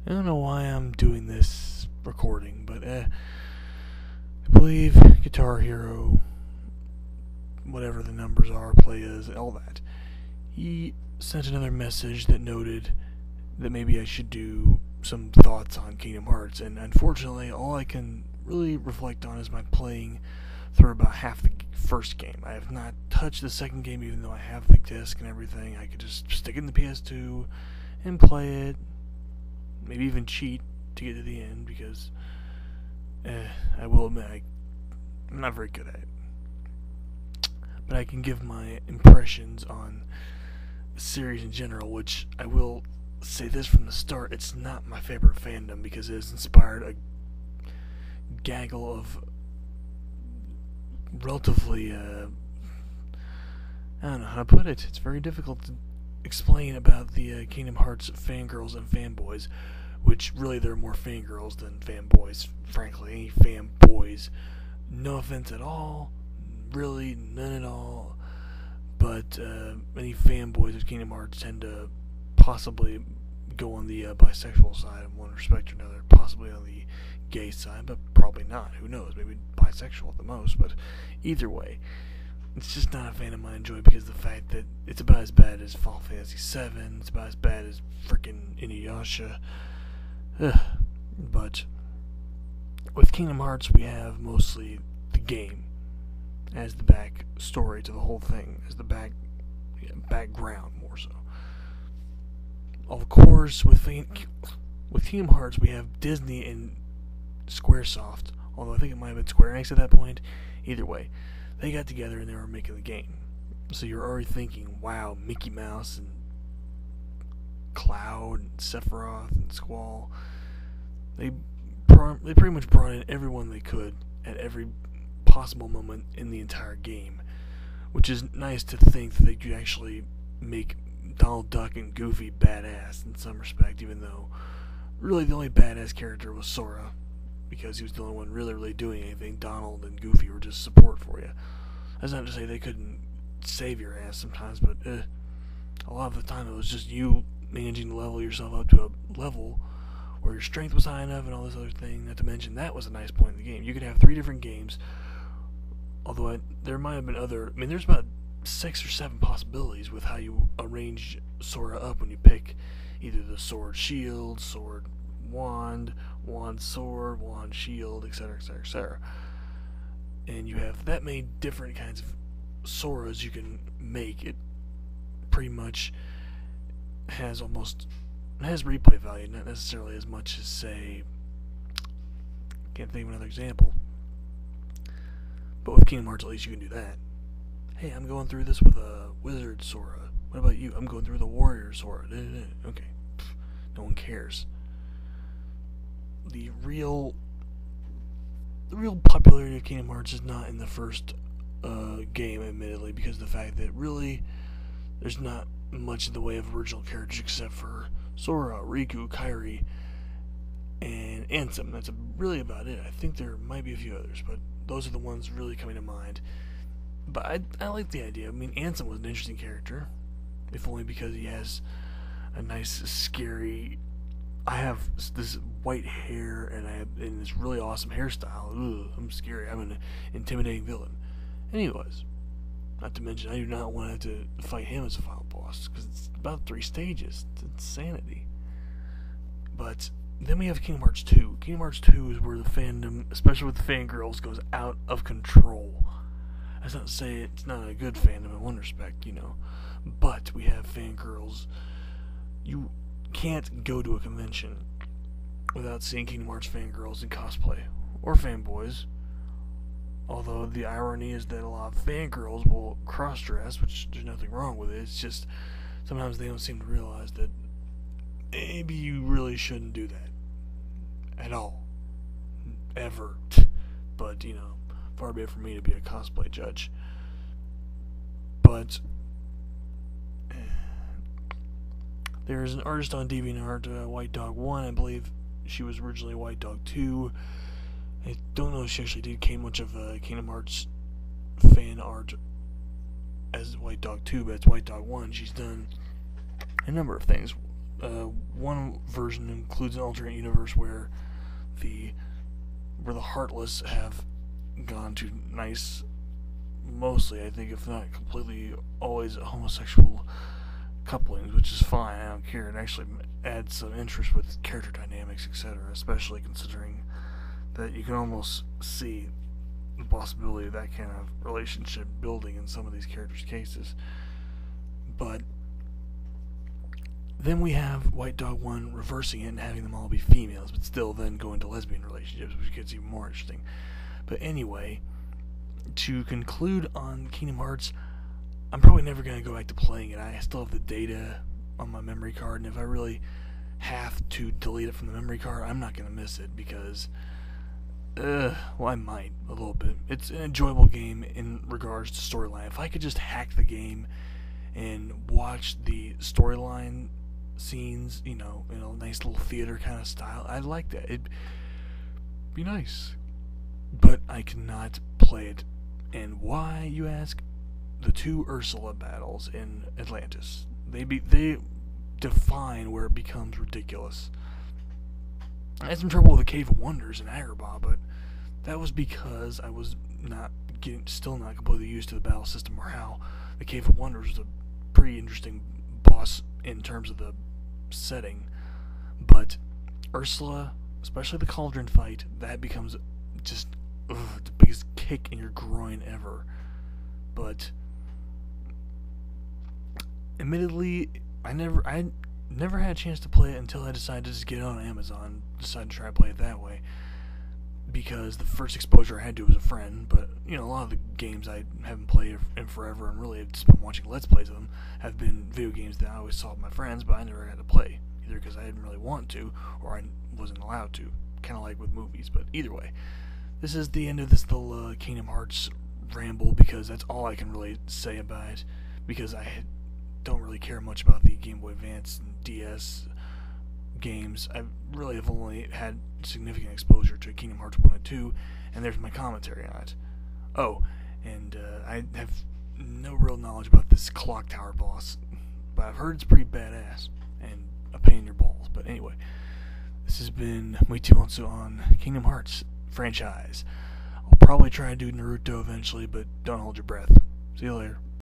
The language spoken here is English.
I don't know why I'm doing this recording, but I believe Guitar Hero, whatever the numbers are, playaz, all that, he sent another message that noted that maybe I should do some thoughts on Kingdom Hearts, and unfortunately all I can really reflect on is my playing through about half the first game. I have not touched the second game, even though I have the disc and everything. I could just stick it in the PS2 and play it, maybe even cheat to get to the end, because I will admit I'm not very good at it. But I can give my impressions on the series in general, which I will say this from the start, it's not my favorite fandom because it has inspired a gaggle of relatively, I don't know how to put it. It's very difficult to explain about the Kingdom Hearts fangirls and fanboys, which really they're more fangirls than fanboys, frankly. Any fanboys, no offense at all, really none at all, but any fanboys of Kingdom Hearts tend to possibly go on the bisexual side in one respect or another, possibly on the gay side, but probably not. Who knows? Maybe bisexual at the most, but either way, it's just not a fandom I enjoy because of the fact that it's about as bad as Final Fantasy VII, it's about as bad as frickin' Inuyasha. But with Kingdom Hearts, we have mostly the game as the back story to the whole thing, as the background more so. Of course, with Kingdom Hearts, we have Disney and Squaresoft, although I think it might have been Square Enix at that point. Either way, they got together and they were making the game. So you're already thinking, wow, Mickey Mouse and Cloud and Sephiroth and Squall. They pretty much brought in everyone they could at every possible moment in the entire game, which is nice to think that they could actually make Donald Duck and Goofy badass in some respect, even though really the only badass character was Sora, because he was the only one really doing anything. Donald and Goofy were just support for you. That's not to say they couldn't save your ass sometimes, but a lot of the time it was just you managing to level yourself up to a level where your strength was high enough and all this other thing. Not to mention, that was a nice point in the game. You could have 3 different games, although there might have been there's about 6 or 7 possibilities with how you arrange Sora up when you pick either the sword shield, sword wand, wand sword, wand shield, etc, etc, etc. And you have that many different kinds of Soras you can make. It pretty much has replay value, not necessarily as much as, say, can't think of another example, but with Kingdom Hearts at least you can do that. Hey, I'm going through this with a wizard Sora. What about you? I'm going through the warrior Sora. Okay, no one cares. The real popularity of Kingdom Hearts is not in the first game, admittedly, because of the fact that really there's not much in the way of original characters except for Sora, Riku, Kairi, and Ansem. That's really about it. I think there might be a few others, but those are the ones really coming to mind. But I like the idea. I mean, Ansem was an interesting character, if only because he has a nice, scary. I have this white hair and I have this really awesome hairstyle. Ugh, I'm scary. I'm an intimidating villain. Anyways, not to mention, I do not want to have to fight him as a final boss because it's about 3 stages. It's insanity. But then we have Kingdom Hearts 2. Kingdom Hearts 2 is where the fandom, especially with the fangirls, goes out of control. That's not to say it's not a good fandom in one respect, but we have fangirls. You can't go to a convention without seeing Kingdom Hearts fangirls in cosplay, or fanboys. Although the irony is that a lot of fangirls will cross-dress, which there's nothing wrong with it. It's just sometimes they don't seem to realize that maybe you really shouldn't do that at all, ever. But far be it from me to be a cosplay judge. But there's an artist on DeviantArt, White Dog 1. I believe she was originally White Dog 2. I don't know if she actually did much of Kingdom Hearts fan art as White Dog 2, but it's White Dog 1. She's done a number of things. one version includes an alternate universe where the Heartless have gone to nice, mostly I think, if not completely, always homosexual couplings, which is fine. I don't care. It actually adds some interest with character dynamics, etc. Especially considering that you can almost see the possibility of that kind of relationship building in some of these characters' cases. But then we have White Dog 1 reversing it and having them all be females, but still then going to lesbian relationships, which gets even more interesting. But anyway, to conclude on Kingdom Hearts, I'm probably never going to go back to playing it. I still have the data on my memory card, and if I really have to delete it from the memory card, I'm not going to miss it because, well, I might a little bit. It's an enjoyable game in regards to storyline. If I could just hack the game and watch the storyline scenes, in a nice little theater kind of style, I'd like that. It'd be nice. But I cannot play it. And why, you ask? The two Ursula battles in Atlantis. They define where it becomes ridiculous. I had some trouble with the Cave of Wonders in Agrabah, but that was because I was still not completely used to the battle system or how the Cave of Wonders was a pretty interesting boss in terms of the setting. But Ursula, especially the Cauldron fight, that becomes just the biggest kick in your groin ever. But admittedly, I never had a chance to play it until I decided to just get it on Amazon. Decided to try to play it that way because the first exposure I had to was a friend. But a lot of the games I haven't played in forever, and really have just been watching Let's Plays of them, have been video games that I always saw with my friends, but I never had to play either because I didn't really want to or I wasn't allowed to. Kind of like with movies, but either way, this is the end of this little Kingdom Hearts ramble because that's all I can really say about it because I don't really care much about the Game Boy Advance and DS games. I really have only had significant exposure to Kingdom Hearts 1 and 2, and there's my commentary on it. Oh, and I have no real knowledge about this clock tower boss, but I've heard it's pretty badass and a pain in your balls. But anyway, this has been Muichimonsu on Kingdom Hearts franchise. I'll probably try to do Naruto eventually, but don't hold your breath. See you later.